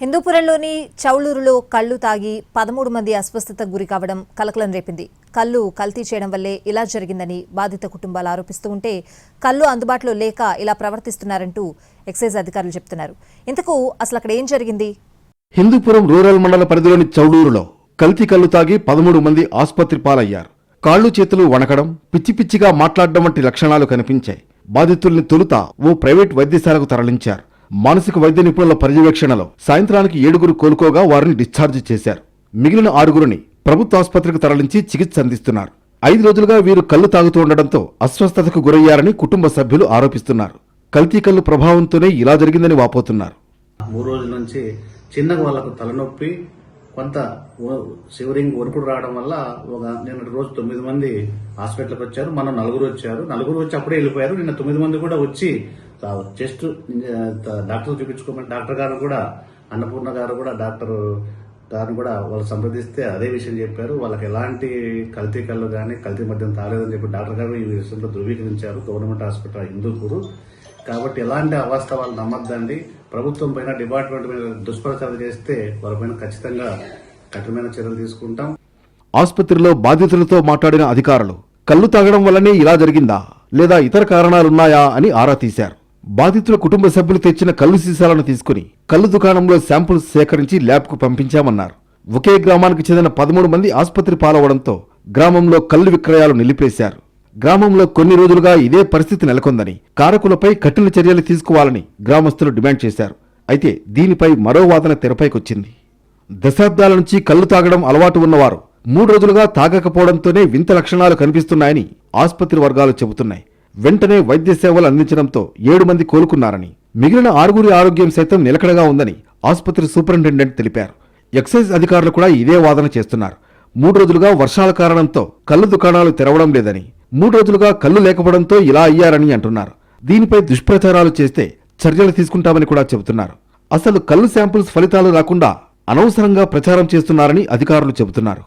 హిందూపురంలోని చౌళూరులో కళ్లు తాగి 13 మంది అస్వస్థతకు గురి కావడం కలకలం రేపింది. కళ్లు కల్తీ చేయడం వల్లే ఇలా జరిగిందని బాధిత కుటుంబాలు ఆరోపిస్తూ ఉంటే కళ్లు అందుబాటులో లేక ఇలా ప్రవర్తిస్తున్నారంటూ ఎక్సైజ్ అధికారులు చెప్తున్నారు. ఇంతకు అసలు అక్కడ ఏం జరిగింది? హిందూపురం రూరల్ మండల పరిధిలోని చౌళూరులో కల్తీ కళ్లు తాగి 13 మంది ఆసుపత్రి పాలయ్యారు. కాళ్లు చేతులు వణకడం, పిచ్చి పిచ్చిగా మాట్లాడడం వంటి లక్షణాలు కనిపించాయి. బాధితుల్ని తొలుత ఓ ప్రైవేట్ వైద్యశాలకు తరలించారు. మానసిక వైద్య నిపుణుల పర్యవేక్షణలో సాయంత్రానికి 7 కోలుకోగా వారిని డిశ్చార్జ్ చేశారు. మిగిలిన 6 ప్రభుత్వ ఆసుపత్రికి తరలించి చికిత్స అందిస్తున్నారు. 5 రోజులుగా వీరు కళ్లు తాగుతూ ఉండడంతో అస్వస్థతకు గురయ్యారని కుటుంబ సభ్యులు ఆరోపిస్తున్నారు. కల్తీ కళ్లు ప్రభావంతోనే ఇలా జరిగిందని వాపోతున్నారు. 3 రోజుల నుంచి చిన్నగా వాళ్ళకు తలనొప్పి, కొంత శివరింగ్ వణుకుడు రావడం వల్ల నిన్నటి రోజు 9 మంది హాస్పిటల్కి వచ్చారు. మనం 4 వచ్చారు. 4 వచ్చి అప్పుడే వెళ్ళిపోయారు. నిన్న 9 మంది కూడా వచ్చి చెస్ట్ డాక్టర్ చూపించుకోమని డాక్టర్ గారు కూడా, అన్నపూర్ణ గారు కూడా డాక్టర్ గారిని కూడా వాళ్ళు సంప్రదిస్తే అదే విషయం చెప్పారు. వాళ్ళకి ఎలాంటి కల్తీ కళ్ళు కానీ కల్తీ మద్యం తాలేదని చెప్పి డాక్టర్ గారు ఈ విషయంలో ధృవీకరించారు. Government hospital Hindupur. కాబట్టి ఎలాంటి అవాస్తవాలు నమ్మద్దండి. ప్రభుత్వం పైన, డిపార్ట్మెంట్ మీద దుష్ప్రచారం చేస్తే వారిపైన ఖచ్చితంగా కఠినమైన చర్యలు తీసుకుంటాం. ఆసుపత్రిలో బాధితులతో మాట్లాడిన అధికారులు కళ్లు తాగడం వల్లనే ఇలా జరిగిందా లేదా ఇతర కారణాలున్నాయా అని ఆరా తీశారు. బాధితుల కుటుంబ సభ్యులు తెచ్చిన కళ్లు సీసాలను తీసుకుని కళ్లు దుకాణంలో శాంపుల్స్ సేకరించి ల్యాబ్కు పంపించామన్నారు. ఒకే గ్రామానికి చెందిన 13 మంది ఆసుపత్రి పాలవడంతో గ్రామంలో కళ్లు విక్రయాలు నిలిపేశారు. గ్రామంలో కొన్ని రోజులుగా ఇదే పరిస్థితి నెలకొందని, కారకులపై కఠిన చర్యలు తీసుకోవాలని గ్రామస్తులు డిమాండ్ చేశారు. అయితే దీనిపై మరో వాదన తెరపైకొచ్చింది. దశాబ్దాల నుంచి కళ్లు తాగడం అలవాటు ఉన్నవారు 3 రోజులుగా తాగకపోవడంతోనే వింత లక్షణాలు కనిపిస్తున్నాయని ఆసుపత్రి వర్గాలు చెబుతున్నాయి. వెంటనే వైద్య సేవలు అందించడంతో 7 మంది కోలుకున్నారని, మిగిలిన 6 ఆరోగ్యం సైతం నిలకడగా ఉందని ఆసుపత్రి సూపరింటెండెంట్ తెలిపారు. ఎక్సైజ్ అధికారులు కూడా ఇదే వాదన చేస్తున్నారు. 3 రోజులుగా వర్షాల కారణంతో కళ్లు దుకాణాలు తెరవడం లేదని, 3 రోజులుగా కళ్లు లేకపోవడంతో ఇలా అయ్యారని అంటున్నారు. దీనిపై దుష్ప్రచారాలు చేస్తే చర్యలు తీసుకుంటామని కూడా చెబుతున్నారు. అసలు కళ్లు శాంపుల్స్ ఫలితాలు రాకుండా అనవసరంగా ప్రచారం చేస్తున్నారని అధికారులు చెబుతున్నారు.